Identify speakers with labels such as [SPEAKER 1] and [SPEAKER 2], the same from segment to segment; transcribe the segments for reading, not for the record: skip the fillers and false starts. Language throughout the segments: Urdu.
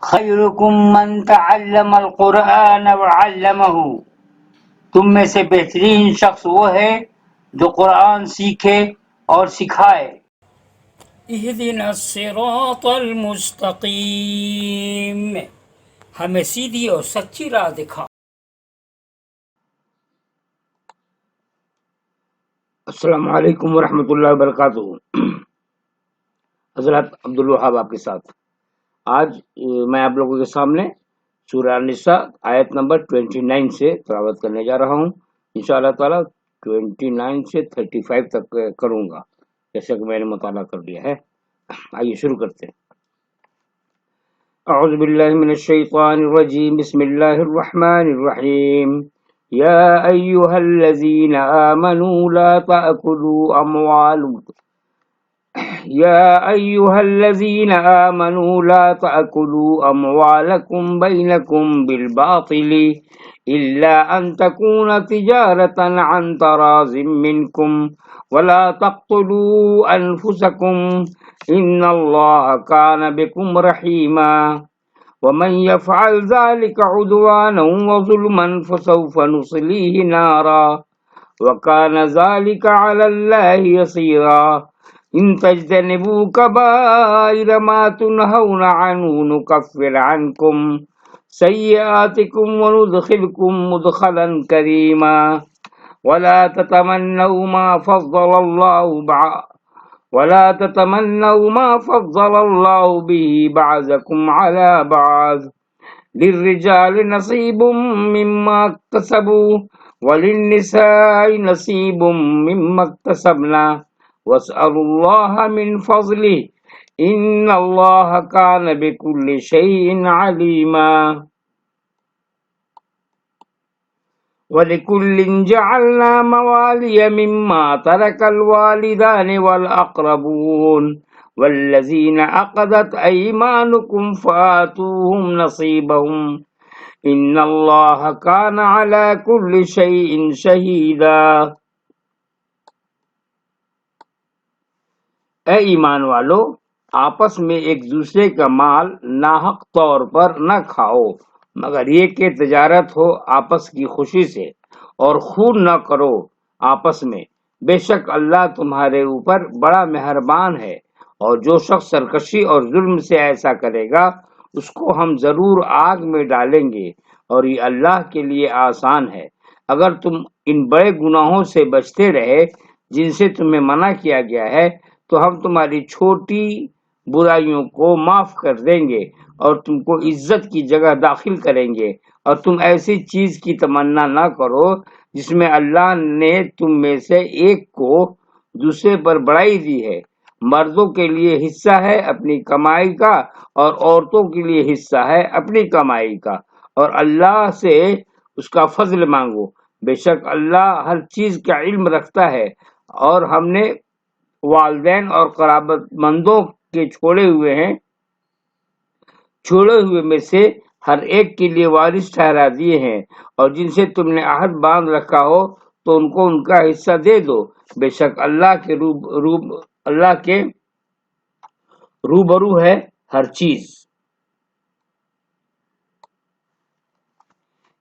[SPEAKER 1] خیرکم من تعلم القرآن وعلمہ، تم میں سے بہترین شخص وہ ہے جو قرآن سیکھے اور سکھائے۔ اہدنا الصراط المستقیم، ہمیں سیدھی اور سچی راہ دکھا۔
[SPEAKER 2] السلام علیکم ورحمۃ اللہ وبرکاتہ۔ حضرت عبدالوہاب آپ کے ساتھ آج میں آپ لوگوں کے سامنے سورہ النساء آیت نمبر 29 سے تلاوت کرنے جا رہا ہوں۔ انشاءاللہ تعالی 29 سے 35 تک کروں گا جیسا کہ میں نے مطالعہ کر لیا ہے۔ آئیے شروع کرتے ہیں۔ اعوذ باللہ من الشیطان الرجیم، بسم اللہ الرحمن الرحیم۔ یا ایہا الذین آمنوا لا تأکلوا اموالکم يا أيها الذين آمنوا لا تأكلوا أموالكم بينكم بالباطل إلا أن تكون تجارة عن تراض منكم ولا تقتلوا أنفسكم إن الله كان بكم رحيما ومن يفعل ذلك عدوانا وظلما فسوف نصليه نارا وكان ذلك على الله يسيرا ان تجتنبوا كبائر ما تنهون عنه نكفر عنكم سيئاتكم وندخلكم مدخلا كريما ولا تتمنوا ما فضل الله به بعضكم على بعض للرجال نصيب مما اكتسبوا وللنساء نصيب مما اكتسبنا واسألوا الله من فضله إن الله كان بكل شيء عليما ولكل جعلنا موالي مما ترك الوالدان والأقربون والذين عقدت أيمانكم فآتوهم نصيبهم إن الله كان على كل شيء شهيدا۔ اے ایمان والو، آپس میں ایک دوسرے کا مال ناحق طور پر نہ کھاؤ مگر یہ کہ تجارت ہو آپس کی خوشی سے، اور خون نہ کرو آپس میں، بے شک اللہ تمہارے اوپر بڑا مہربان ہے۔ اور جو شخص سرکشی اور ظلم سے ایسا کرے گا اس کو ہم ضرور آگ میں ڈالیں گے، اور یہ اللہ کے لیے آسان ہے۔ اگر تم ان بڑے گناہوں سے بچتے رہے جن سے تمہیں منع کیا گیا ہے تو ہم تمہاری چھوٹی برائیوں کو معاف کر دیں گے اور تم کو عزت کی جگہ داخل کریں گے۔ اور تم ایسی چیز کی تمنا نہ کرو جس میں اللہ نے تم میں سے ایک کو دوسرے پر بڑائی دی ہے۔ مردوں کے لیے حصہ ہے اپنی کمائی کا اور عورتوں کے لیے حصہ ہے اپنی کمائی کا، اور اللہ سے اس کا فضل مانگو، بے شک اللہ ہر چیز کا علم رکھتا ہے۔ اور ہم نے والدین اور قرابت مندوں کے چھوڑے ہوئے میں سے ہر ایک کے لیے وارث ٹھہرا دیے ہیں، اور جن سے تم نے عہد باندھ رکھا ہو تو ان کو ان کا حصہ دے دو، بے شک اللہ کے روبرو ہے ہر چیز۔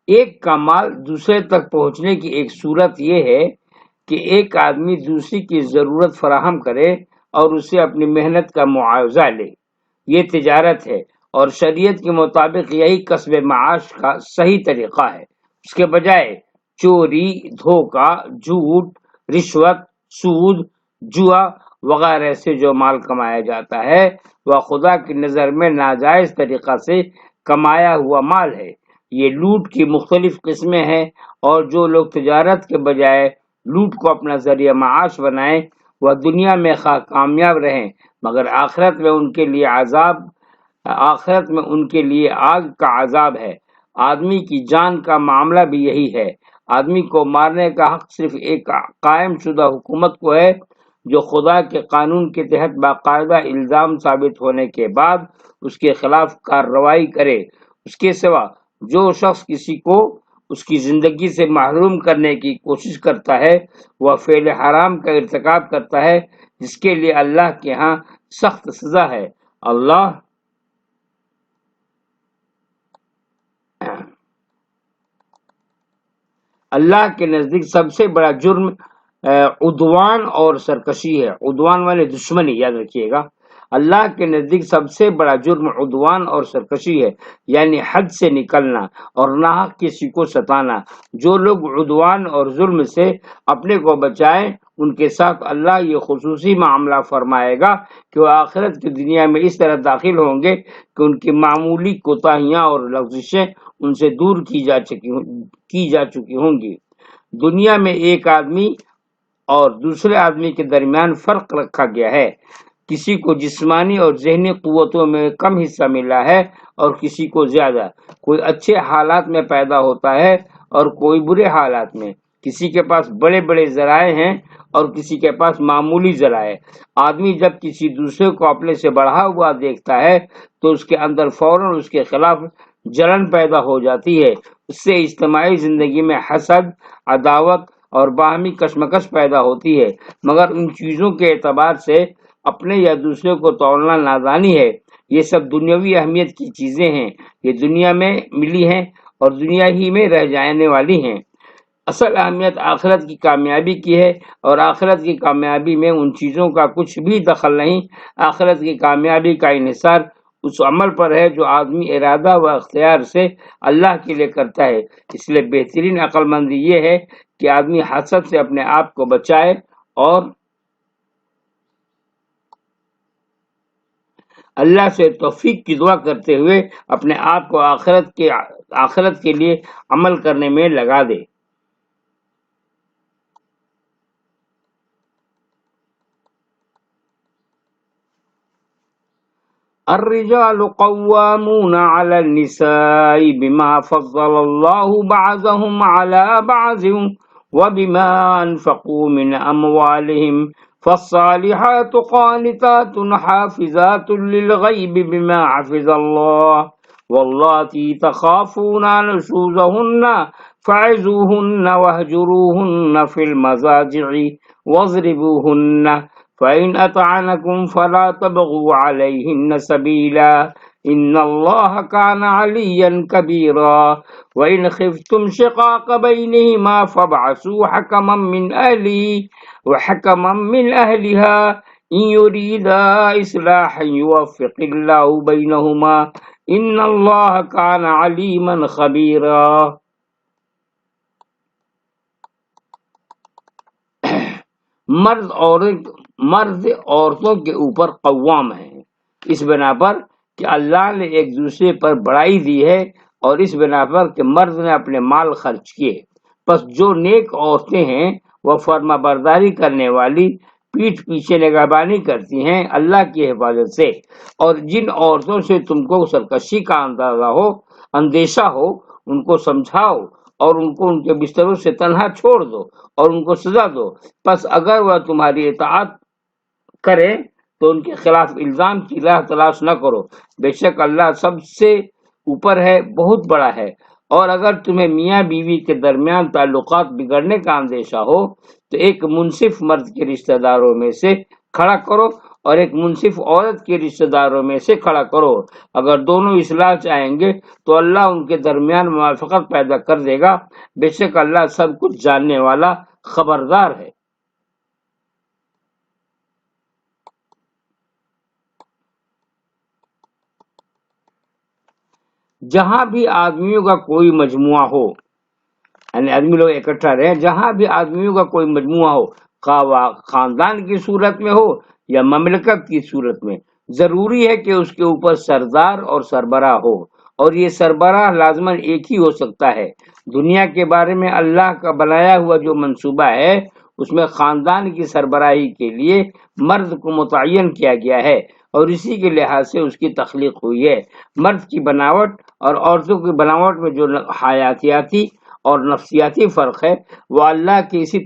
[SPEAKER 2] ایک کا مال دوسرے تک پہنچنے کی ایک صورت یہ ہے کہ ایک آدمی دوسری کی ضرورت فراہم کرے اور اسے اپنی محنت کا معاوضہ لے، یہ تجارت ہے، اور شریعت کے مطابق یہی کسب معاش کا صحیح طریقہ ہے۔ اس کے بجائے چوری، دھوکہ، جھوٹ، رشوت، سود، جوا وغیرہ سے جو مال کمایا جاتا ہے وہ خدا کی نظر میں ناجائز طریقہ سے کمایا ہوا مال ہے۔ یہ لوٹ کی مختلف قسمیں ہیں، اور جو لوگ تجارت کے بجائے لوٹ کو اپنا ذریعہ معاش بنائیں وہ دنیا میں خواہ کامیاب رہیں مگر آخرت میں ان کے لیے آگ کا عذاب ہے۔ آدمی کی جان کا معاملہ بھی یہی ہے۔ آدمی کو مارنے کا حق صرف ایک قائم شدہ حکومت کو ہے جو خدا کے قانون کے تحت باقاعدہ الزام ثابت ہونے کے بعد اس کے خلاف کارروائی کرے۔ اس کے سوا جو شخص کسی کو اس کی زندگی سے محروم کرنے کی کوشش کرتا ہے وہ فعل حرام کا ارتکاب کرتا ہے جس کے لیے اللہ کے ہاں سخت سزا ہے۔ اللہ اللہ کے نزدیک سب سے بڑا جرم عدوان اور سرکشی ہے. عدوان والے دشمنی، یاد رکھیے گا. اللہ کے نزدیک سب سے بڑا جرم عدوان اور سرکشی ہے، یعنی حد سے نکلنا اور ناحق کسی کو ستانا. جو لوگ عدوان اور ظلم سے اپنے کو بچائیں ان کے ساتھ اللہ یہ خصوصی معاملہ فرمائے گا کہ وہ آخرت کی دنیا میں اس طرح داخل ہوں گے کہ ان کی معمولی کوتاہیاں اور لغزشیں ان سے دور کی جا چکی ہوں گی. دنیا میں ایک آدمی اور دوسرے آدمی کے درمیان فرق رکھا گیا ہے. کسی کو جسمانی اور ذہنی قوتوں میں کم حصہ ملا ہے اور کسی کو زیادہ. کوئی اچھے حالات میں پیدا ہوتا ہے اور کوئی برے حالات میں. کسی کے پاس بڑے بڑے ذرائع ہیں اور کسی کے پاس معمولی ذرائع. آدمی جب کسی دوسرے کو اپنے سے بڑھا ہوا دیکھتا ہے تو اس کے اندر فوراً اس کے خلاف جلن پیدا ہو جاتی ہے. اس سے اجتماعی زندگی میں حسد، عداوت اور باہمی کشمکش پیدا ہوتی ہے. مگر ان چیزوں کے اعتبار سے اپنے یا دوسرے کو تولنا نادانی ہے. یہ سب دنیاوی اہمیت کی چیزیں ہیں. یہ دنیا میں ملی ہیں اور دنیا ہی میں رہ جانے والی ہیں. اصل اہمیت آخرت کی کامیابی کی ہے اور آخرت کی کامیابی میں ان چیزوں کا کچھ بھی دخل نہیں. آخرت کی کامیابی کا انحصار اس عمل پر ہے جو آدمی ارادہ و اختیار سے اللہ کے لیے کرتا ہے. اس لیے بہترین عقل مندی یہ ہے کہ آدمی حسد سے اپنے آپ کو بچائے اور اللہ سے توفیق کی دعا کرتے ہوئے اپنے آپ کو آخرت کے لیے عمل کرنے میں لگا دے. الرجال قوامون على النساء بما فضل الله بعضهم على بعض وبما أنفقوا من أموالهم فالصالحات قانتات حافظات للغيب بما حفظ الله واللاتي تخافون نشوزهن فعظوهن واهجروهن في المضاجع واضربوهن فإن أطعنكم فلا تبغوا عليهن سبيلا إن الله كان عليا كبيرا وإن خفتم شقاق بينهما فابعثوا حكما من أهله وحكما من أهلها إن يريدا إصلاحا يوفق الله بينهما إن الله كان عليما خبيرا. مرد عورتوں کے اوپر قوام ہیں اس بنا پر کہ اللہ نے ایک دوسرے پر بڑائی دی ہے اور اس بنا پر کہ مرد نے اپنے مال خرچ کیے. پس جو نیک عورتیں ہیں وہ فرما برداری کرنے والی پیٹھ پیچھے نگہبانی کرتی ہیں اللہ کی حفاظت سے. اور جن عورتوں سے تم کو سرکشی کا اندیشہ ہو ان کو سمجھاؤ اور ان کو ان کے بستروں سے تنہا چھوڑ دو اور ان کو سزا دو. پس اگر وہ تمہاری اطاعت کرے تو ان کے خلاف الزام کی راہ تلاش نہ کرو. بے شک اللہ سب سے اوپر ہے، بہت بڑا ہے. اور اگر تمہیں میاں بیوی کے درمیان تعلقات بگڑنے کا اندیشہ ہو تو ایک منصف مرد کے رشتہ داروں میں سے کھڑا کرو اور ایک منصف عورت کے رشتہ داروں میں سے کھڑا کرو. اگر دونوں اصلاح چاہیں گے تو اللہ ان کے درمیان موافقت پیدا کر دے گا. بے شک اللہ سب کچھ جاننے والا، خبردار ہے. جہاں بھی آدمیوں کا کوئی مجموعہ ہو، یعنی آدمی لوگ اکٹھا رہے، جہاں بھی آدمیوں کا کوئی مجموعہ ہو، خاندان کی صورت میں ہو یا مملکت کی صورت میں، ضروری ہے کہ اس کے اوپر سردار اور سربراہ ہو. اور یہ سربراہ لازماً ایک ہی ہو سکتا ہے. دنیا کے بارے میں اللہ کا بنایا ہوا جو منصوبہ ہے اس میں خاندان کی سربراہی کے لیے مرد کو متعین کیا گیا ہے اور اسی کے لحاظ سے اس کی تخلیق ہوئی ہے. مرد کی بناوٹ اور عورتوں کی بناوٹ میں جو حیاتیاتی اور نفسیاتی فرق ہے وہ اللہ کے اسی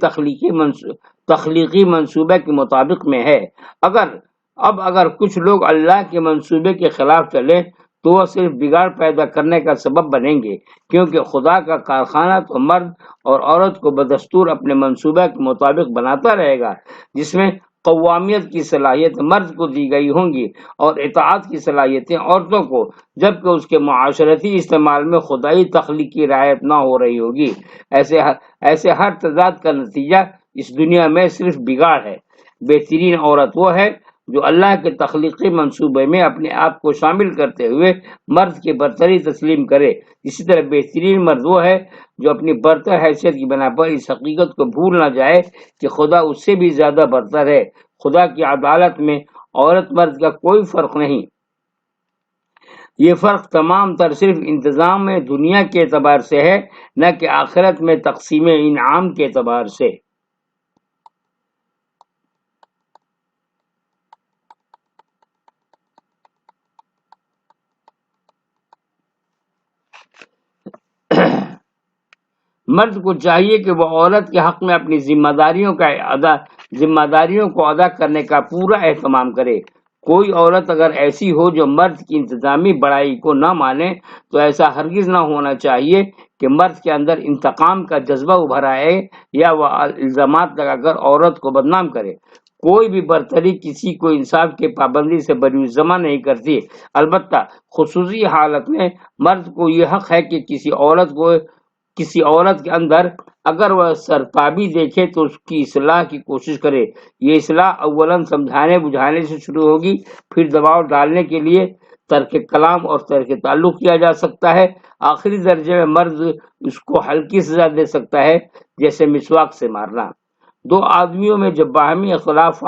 [SPEAKER 2] تخلیقی منصوبے کے مطابق میں ہے. اگر کچھ لوگ اللہ کے منصوبے کے خلاف چلیں تو وہ صرف بگاڑ پیدا کرنے کا سبب بنیں گے، کیونکہ خدا کا کارخانہ تو مرد اور عورت کو بدستور اپنے منصوبے کے مطابق بناتا رہے گا، جس میں قوامیت کی صلاحیت مرد کو دی گئی ہوں گی اور اطاعت کی صلاحیتیں عورتوں کو، جبکہ اس کے معاشرتی استعمال میں خدائی تخلیق کی رعایت نہ ہو رہی ہوگی۔ ایسے ہر تضاد کا نتیجہ اس دنیا میں صرف بگاڑ ہے۔ بہترین عورت وہ ہے جو اللہ کے تخلیقی منصوبے میں اپنے آپ کو شامل کرتے ہوئے مرد کی برتری تسلیم کرے۔ اسی طرح بہترین مرد وہ ہے جو اپنی برتر حیثیت کی بنا پر اس حقیقت کو بھول نہ جائے کہ خدا اس سے بھی زیادہ برتر ہے۔ خدا کی عدالت میں عورت مرد کا کوئی فرق نہیں، یہ فرق تمام تر صرف انتظام دنیا کے اعتبار سے ہے، نہ کہ آخرت میں تقسیم انعام کے اعتبار سے۔ مرد کو چاہیے کہ وہ عورت کے حق میں اپنی ذمہ داریوں کو ادا کرنے کا پورا اہتمام کرے۔ کوئی عورت اگر ایسی ہو جو مرد کی انتظامی بڑائی کو نہ مانے تو ایسا ہرگز نہ ہونا چاہیے کہ مرد کے اندر انتقام کا جذبہ ابھر آئے یا وہ الزامات لگا کر عورت کو بدنام کرے۔ کوئی بھی برتری کسی کو انصاف کی پابندی سے بری ضمع نہیں کرتی۔ البتہ خصوصی حالت میں مرد کو یہ حق ہے کہ کسی عورت کے اندر اگر وہ سرتابی دیکھے تو اس کی اصلاح کی کوشش کرے۔ یہ اصلاح اولاً سمجھانے بجھانے سے شروع ہوگی، پھر دباؤ ڈالنے کے لیے ترک کلام اور ترک تعلق کیا جا سکتا ہے۔ آخری درجے میں مرد اس کو ہلکی سزا دے سکتا ہے، جیسے مسواک سے مارنا۔ دو آدمیوں میں جب باہمی اختلاف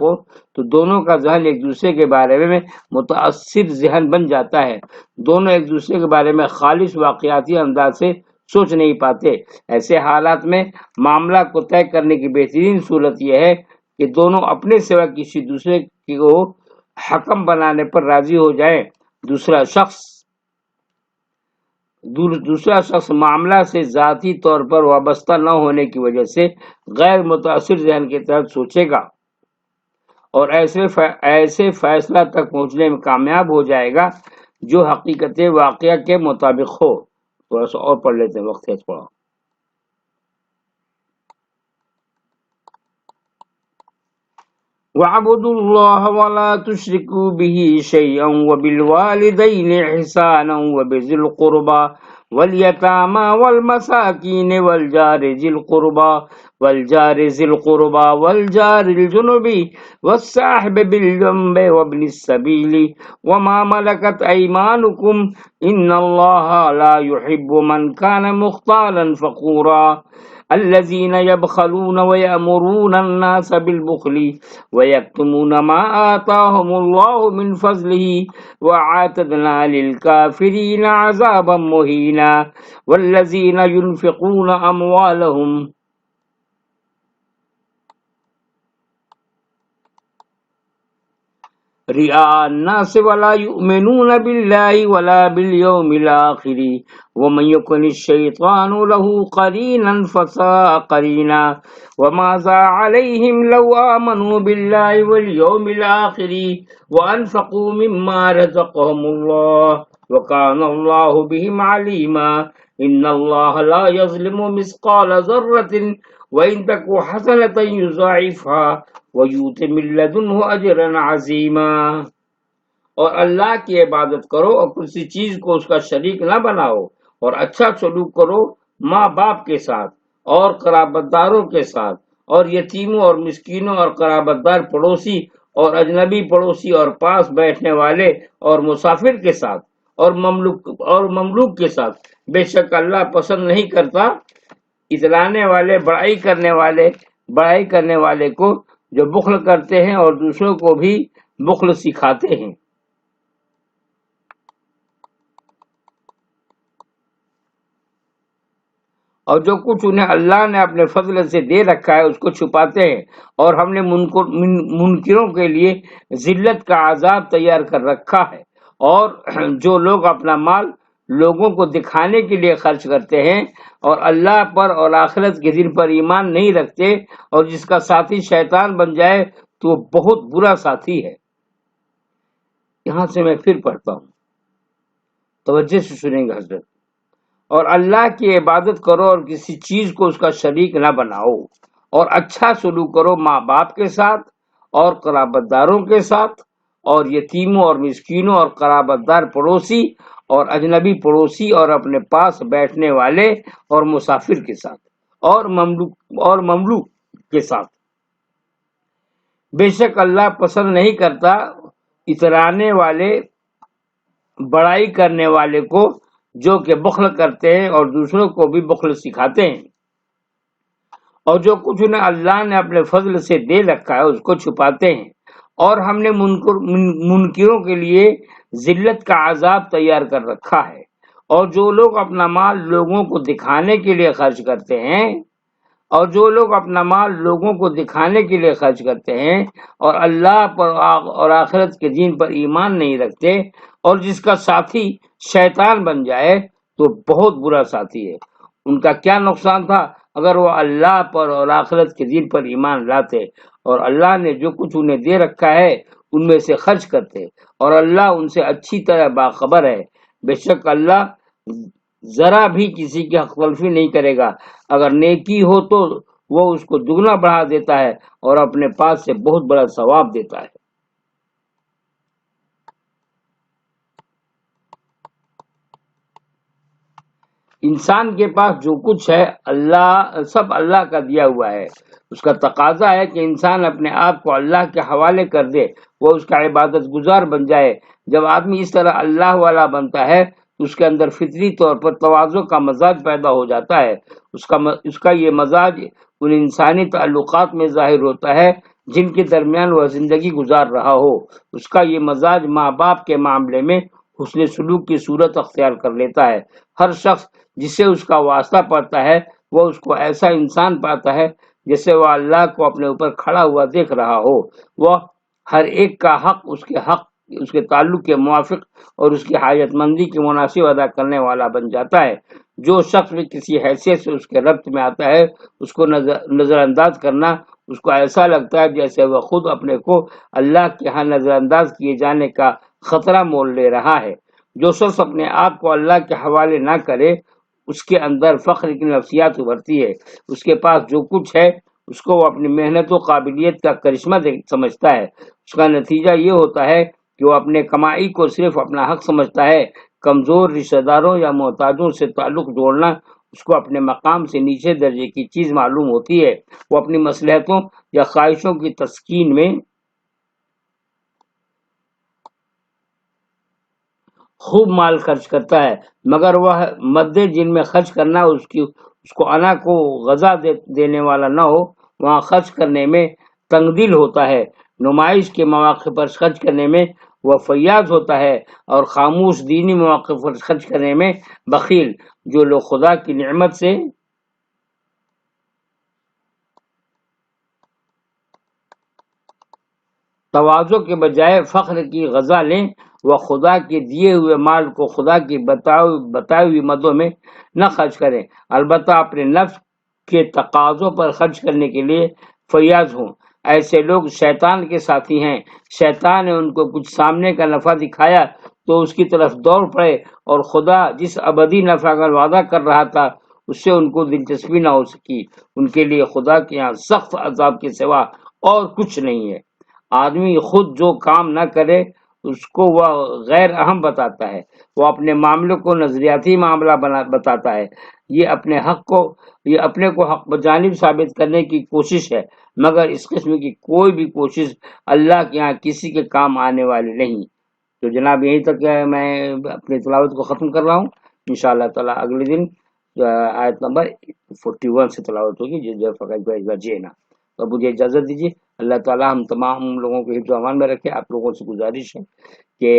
[SPEAKER 2] ہو تو دونوں کا ذہن ایک دوسرے کے بارے میں متاثر ذہن بن جاتا ہے۔ دونوں ایک دوسرے کے بارے میں خالص واقعاتی انداز سے سوچ نہیں پاتے۔ ایسے حالات میں معاملہ کو طے کرنے کی بہترین صورت یہ ہے کہ دونوں اپنے سوا کسی دوسرے کو حکم بنانے پر راضی ہو جائیں۔ دوسرا شخص معاملہ سے ذاتی طور پر وابستہ نہ ہونے کی وجہ سے غیر متاثر ذہن کے تحت سوچے گا اور ایسے فیصلہ تک پہنچنے میں کامیاب ہو جائے گا جو حقیقت واقعہ کے مطابق ہو۔ تھوڑا سا اور پڑھ لیتے ہیں، وقت ہے تھوڑا۔ وَاعْبُدُوا اللَّهَ وَلَا تُشْرِكُوا بِهِ شَيْئًا وَبِالْوَالِدَيْنِ إِحْسَانًا وَبِذِي الْقُرْبَى وَالْيَتَامَى وَالْمَسَاكِينِ وَالْجَارِ ذِي الْقُرْبَى وَالْجَارِ الْجُنُبِ وَالصَّاحِبِ بِالْجَنبِ وَابْنِ السَّبِيلِ وَمَا مَلَكَتْ أَيْمَانُكُمْ إِنَّ اللَّهَ لَا يُحِبُّ مَنْ كَانَ مُخْتَالًا فَخُورًا الذين يبخلون ويأمرون الناس بالبخل ويكتمون ما آتاهم الله من فضله وأعتدنا للكافرين عذابا مهينا والذين ينفقون أموالهم رئاء الناس ولا يؤمنون بالله ولا باليوم الآخر ومن يكن الشيطان له قرينا فساء قرينا وماذا عليهم لو آمنوا بالله واليوم الآخر وأنفقوا مما رزقهم الله وكان الله بهم عليما إن الله لا يظلم مثقال ذرة وَإِن تَكُ حَسَنَةً يُضَاعِفْهَا وَيُؤْتِ مِن لَّدُنْهُ أَجْرًا عَظِيمًا۔ اور اللہ کی عبادت کرو اور کسی چیز کو اس کا شریک نہ بناؤ، اور اچھا سلوک کرو ماں باپ کے ساتھ اور قرابت داروں کے ساتھ اور یتیموں اور مسکینوں اور قرابت دار پڑوسی اور اجنبی پڑوسی اور پاس بیٹھنے والے اور مسافر کے ساتھ اور مملوک کے ساتھ۔ بے شک اللہ پسند نہیں کرتا اترانے والے بڑائی کرنے والے کو جو بخل کرتے ہیں اور دوسروں کو بھی بخل سکھاتے ہیں۔ اور جو کچھ انہیں اللہ نے اپنے فضل سے دے رکھا ہے اس کو چھپاتے ہیں، اور ہم نے منکروں کے لیے ذلت کا عذاب تیار کر رکھا ہے۔ اور جو لوگ اپنا مال لوگوں کو دکھانے کے لیے خرچ کرتے ہیں اور اللہ پر اور آخرت کے دن پر ایمان نہیں رکھتے، اور جس کا ساتھی شیطان بن جائے تو وہ بہت برا ساتھی ہے۔ یہاں سے میں پھر پڑھتا ہوں، توجہ سے سنیں گے حضرت۔ اور اللہ کی عبادت کرو اور کسی چیز کو اس کا شریک نہ بناؤ، اور اچھا سلوک کرو ماں باپ کے ساتھ اور قرابت داروں کے ساتھ اور یتیموں اور مسکینوں اور قرابت دار پڑوسی اور اجنبی پڑوسی اور اپنے پاس بیٹھنے والے اور مسافر کے ساتھ اور مملوک کے ساتھ۔ بے شک اللہ پسند نہیں کرتا اترانے والے، بڑائی کرنے والے کو، جو کہ بخل کرتے ہیں اور دوسروں کو بھی بخل سکھاتے ہیں، اور جو کچھ انہیں اللہ نے اپنے فضل سے دے رکھا ہے اس کو چھپاتے ہیں، اور ہم نے منکروں کے لیے ذلت کا عذاب تیار کر رکھا ہے۔ اور جو لوگ اپنا مال لوگوں کو دکھانے کے لیے خرچ کرتے ہیں اور اللہ پر اور آخرت کے دین پر ایمان نہیں رکھتے، اور جس کا ساتھی شیطان بن جائے تو بہت برا ساتھی ہے۔ ان کا کیا نقصان تھا اگر وہ اللہ پر اور آخرت کے دین پر ایمان لاتے اور اللہ نے جو کچھ انہیں دے رکھا ہے ان میں سے خرچ کرتے، اور اللہ ان سے اچھی طرح باخبر ہے۔ بے شک اللہ ذرا بھی کسی کی حق تلفی نہیں کرے گا، اگر نیکی ہو تو وہ اس کو دگنا بڑھا دیتا ہے اور اپنے پاس سے بہت بڑا ثواب دیتا ہے۔ انسان کے پاس جو کچھ ہے سب اللہ کا دیا ہوا ہے۔ اس کا تقاضا ہے کہ انسان اپنے آپ کو اللہ کے حوالے کر دے، وہ اس کا عبادت گزار بن جائے۔ جب آدمی اس طرح اللہ والا بنتا ہے تو اس کے اندر فطری طور پر تواضع کا مزاج پیدا ہو جاتا ہے۔ اس کا یہ مزاج ان انسانی تعلقات میں ظاہر ہوتا ہے جن کے درمیان وہ زندگی گزار رہا ہو۔ اس کا یہ مزاج ماں باپ کے معاملے میں حسن سلوک کی صورت اختیار کر لیتا ہے۔ ہر شخص جس سے اس کا واسطہ پڑتا ہے وہ اس کو ایسا انسان پاتا ہے جیسے وہ اللہ کو اپنے اوپر کھڑا ہوا دیکھ رہا ہو۔ وہ ہر ایک کا حق اس کے تعلق کے موافق اور اس کی حاجت مندی کی مناسب ادا کرنے والا بن جاتا ہے۔ جو شخص بھی کسی حیثیت سے اس کے ربط میں آتا ہے اس کو نظر انداز کرنا اس کو ایسا لگتا ہے جیسے وہ خود اپنے کو اللہ کے ہاں نظر انداز کیے جانے کا خطرہ مول لے رہا ہے۔ جو شخص اپنے آپ کو اللہ کے حوالے نہ کرے اس کے اندر فخر کی نفسیات ابھرتی ہے۔ اس کے پاس جو کچھ ہے اس کو وہ اپنی محنت و قابلیت کا کرشمہ سمجھتا ہے۔ اس کا نتیجہ یہ ہوتا ہے کہ وہ اپنے کمائی کو صرف اپنا حق سمجھتا ہے۔ کمزور رشتہ داروں یا محتاجوں سے تعلق جوڑنا اس کو اپنے مقام سے نیچے درجے کی چیز معلوم ہوتی ہے۔ وہ اپنی مصلحتوں یا خواہشوں کی تسکین میں خوب مال خرچ کرتا ہے، مگر وہ مدے جن میں خرچ کرنا اس کو انا کو غذا دینے والا نہ ہو وہاں خرچ کرنے میں تنگ دل ہوتا ہے۔ نمائش کے مواقع پر خرچ کرنے میں وہ فیاض ہوتا ہے اور خاموش دینی مواقع پر خرچ کرنے میں بخیل۔ جو لوگ خدا کی نعمت سے تواضع کے بجائے فخر کی غذا لیں وہ خدا کے دیے ہوئے مال کو خدا کی بتائی ہوئی مدوں میں نہ خرچ کریں، البتہ اپنے نفس کے تقاضوں پر خرچ کرنے کے لیے فیاض ہوں۔ ایسے لوگ شیطان کے ساتھی ہیں۔ شیطان نے ان کو کچھ سامنے کا نفع دکھایا تو اس کی طرف دوڑ پڑے اور خدا جس ابدی نفع کا وعدہ کر رہا تھا اس سے ان کو دلچسپی نہ ہو سکی۔ ان کے لیے خدا کے یہاں سخت عذاب کے سوا اور کچھ نہیں ہے۔ آدمی خود جو کام نہ کرے اس کو وہ غیر اہم بتاتا ہے، وہ اپنے معاملے کو نظریاتی معاملہ بتاتا ہے۔ یہ اپنے کو حق بجانب ثابت کرنے کی کوشش ہے، مگر اس قسم کی کوئی بھی کوشش اللہ کے ہاں کسی کے کام آنے والی نہیں۔ تو جناب یہیں تک میں اپنی تلاوت کو ختم کر رہا ہوں۔ انشاءاللہ تعالی اگلے دن آیت نمبر 41 سے تلاوت ہوگی۔ تو مجھے اجازت دیجیے۔ اللہ تعالیٰ ہم تمام لوگوں کو حفظ و امان میں رکھے۔ آپ لوگوں سے گزارش ہے کہ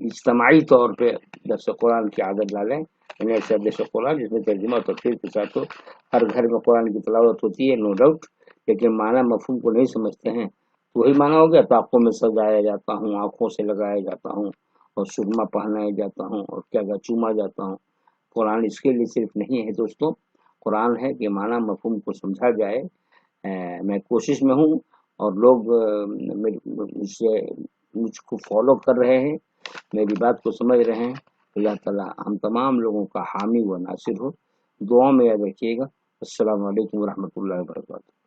[SPEAKER 2] اجتماعی طور پہ درس قرآن کی عادت ڈالیں، یعنی ایسا درس قرآن جس میں ترجمہ اور تفسیر کے ساتھ ہو۔ ہر گھر میں قرآن کی تلاوت ہوتی ہے نو ڈاؤٹ، لیکن معنی مفہوم کو نہیں سمجھتے ہیں۔ وہی معنی ہو گیا، طاقوں میں سجایا جاتا ہوں، آنکھوں سے لگایا جاتا ہوں اور سرما پہنایا جاتا ہوں اور کیا چوما جاتا ہوں۔ قرآن اس کے لیے صرف نہیں ہے دوستوں، قرآن ہے کہ معنی مفہوم کو سمجھا جائے۔ میں کوشش میں ہوں اور لوگ مجھ کو فالو کر رہے ہیں، میری بات کو سمجھ رہے ہیں۔ اللہ تعالیٰ ہم تمام لوگوں کا حامی و ناصر ہو۔ دعاؤں میں یاد رکھیے گا۔ السلام علیکم ورحمۃ اللہ وبرکاتہ۔